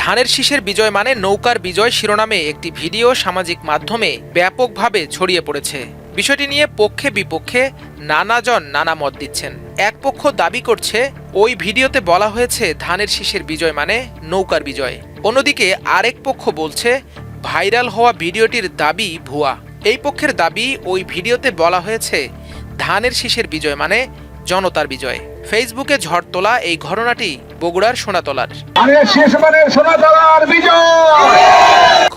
ধানের শীষের বিজয় মানে নৌকার বিজয় শিরোনামে একটি ভিডিও সামাজিক মাধ্যমে ব্যাপকভাবে ছড়িয়ে পড়েছে। বিষয়টি নিয়ে পক্ষে বিপক্ষে নানাজন নানা মত দিচ্ছেন। এক পক্ষ দাবি করছে ওই ভিডিওতে বলা হয়েছে ধানের শীষের বিজয় মানে নৌকার বিজয়। অন্যদিকে আরেক পক্ষ বলছে ভাইরাল হওয়া ভিডিওটির দাবি ভুয়া। এই পক্ষের দাবি ওই ভিডিওতে বলা হয়েছে ধানের শীষের বিজয় মানে জনতার বিজয়। ফেসবুকে ঝড় তোলা এই ঘটনাটি বগুড়ার সোনাতলার।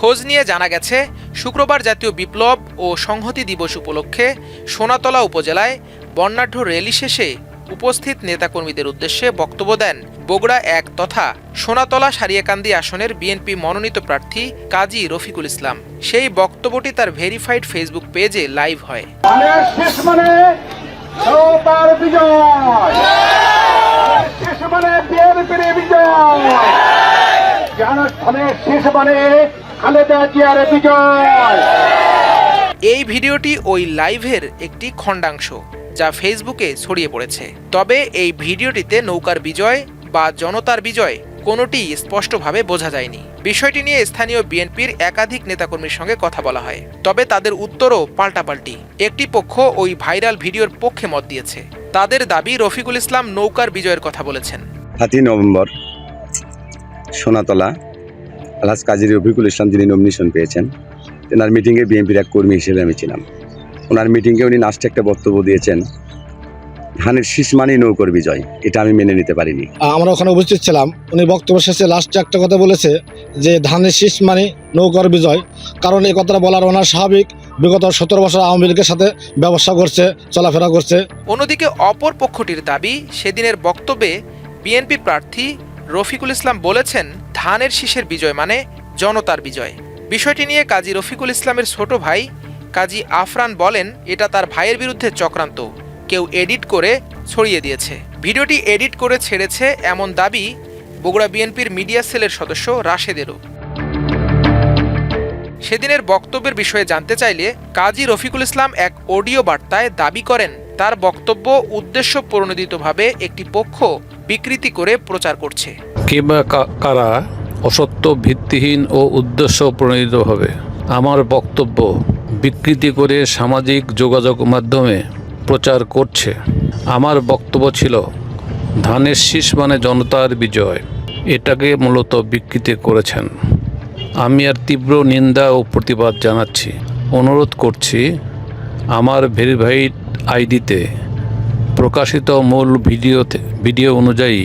খোঁজ নিয়ে জানা গেছে শুক্রবার জাতীয় বিপ্লব ও সংহতি দিবস উপলক্ষে সোনাতলা উপজেলায় বর্ণাঢ্য র্যালি শেষে উপস্থিত নেতাকর্মীদের উদ্দেশ্যে বক্তব্য দেন বগুড়া এক তথা সোনাতলা সারিয়াকান্দি আসনের বিএনপি মনোনীত প্রার্থী কাজী রফিকুল ইসলাম। সেই বক্তব্যটি তার ভেরিফাইড ফেসবুক পেজে লাইভ হয়। এই ভিডিওটি ওই লাইভের একটি খণ্ডাংশ যা ফেসবুকে ছড়িয়ে পড়েছে। তবে এই ভিডিওটিতে নৌকার বিজয় বা জনতার বিজয় কোনোটি স্পষ্টভাবে বোঝা যায়নি। বিষয়টি নিয়ে স্থানীয় বিএনপির একাধিক নেতাকর্মীর সঙ্গে কথা বলা হয়, তবে তাদের উত্তরও পাল্টাপাল্টি। একটি পক্ষ ওই ভাইরাল ভিডিওর পক্ষে মত দিয়েছে। তাদের দাবি রফিকুল ইসলাম নৌকার বিজয়ের কথা বলেছেন। 7 নভেম্বর সোনাতলা আলহাজ কাজী রফিকুল ইসলাম যিনি নমিনেশন পেয়েছেন, তেনার মিটিংয়ে বিএনপির এক কর্মী হিসেবে আমি ছিলাম। ওনার মিটিংয়ে উনি লাস্টে একটা বক্তব্য দিয়েছেন ধানের শীষ মানেই নৌকার বিজয়। এটা আমি মেনে নিতে পারিনি। আমরা ওখানে উপস্থিত ছিলাম। উনি বক্তব্য শেষে লাস্টে একটা কথা বলেছে যে ধানের শীষ মানে নৌকার বিজয়। কারণ এই কথাটা বলার ওনার স্বাভাবিক, বিগত 17 বছর আওয়ামী লীগের সাথে ব্যবসা করছে, চলাফেরা করছে। অন্যদিকে অপর পক্ষটির দাবি সেদিনের বক্তব্যে বিএনপি প্রার্থী রফিকুল ইসলাম বলেছেন ধানের শীষের বিজয় মানে জনতার বিজয়। বিষয়টি নিয়ে কাজী রফিকুল ইসলামের ছোট ভাই কাজী আফরান বলেন এটা তার ভাইয়ের বিরুদ্ধে চক্রান্ত, কেউ এডিট করে ছড়িয়ে দিয়েছে। ভিডিওটি এডিট করে ছেড়েছে এমন দাবি বগুড়া বিএনপির মিডিয়া সেলের সদস্য রাশেদেরও। সেদিনের বক্তব্যের বিষয়ে জানতে চাইলে কাজী রফিকুল ইসলাম এক অডিও বার্তায় দাবি করেন তার বক্তব্য উদ্দেশ্য প্রণোদিতভাবে একটি পক্ষ বিকৃতি করে প্রচার করছে। কিংবা কারা অসত্য, ভিত্তিহীন ও উদ্দেশ্য প্রণোদিতভাবে আমার বক্তব্য বিকৃতি করে সামাজিক যোগাযোগ মাধ্যমে প্রচার করছে। আমার বক্তব্য ছিল ধানের শীষ মানে জনতার বিজয়। এটাকে মূলত বিকৃতি করেছেন। আমি আর তীব্র নিন্দা ও প্রতিবাদ জানাচ্ছি। অনুরোধ করছি আমার ভেরিফাইড আইডিতে প্রকাশিত মূল ভিডিও অনুযায়ী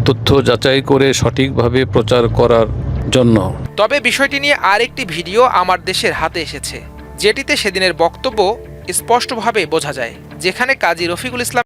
তথ্য যাচাই করে সঠিকভাবে প্রচার করার জন্য। তবে বিষয়টি নিয়ে আরেকটি ভিডিও আমার দেশের হাতে এসেছে, যেটিতে সেদিনের বক্তব্য স্পষ্টভাবে বোঝা যায়, যেখানে কাজী রফিকুল ইসলাম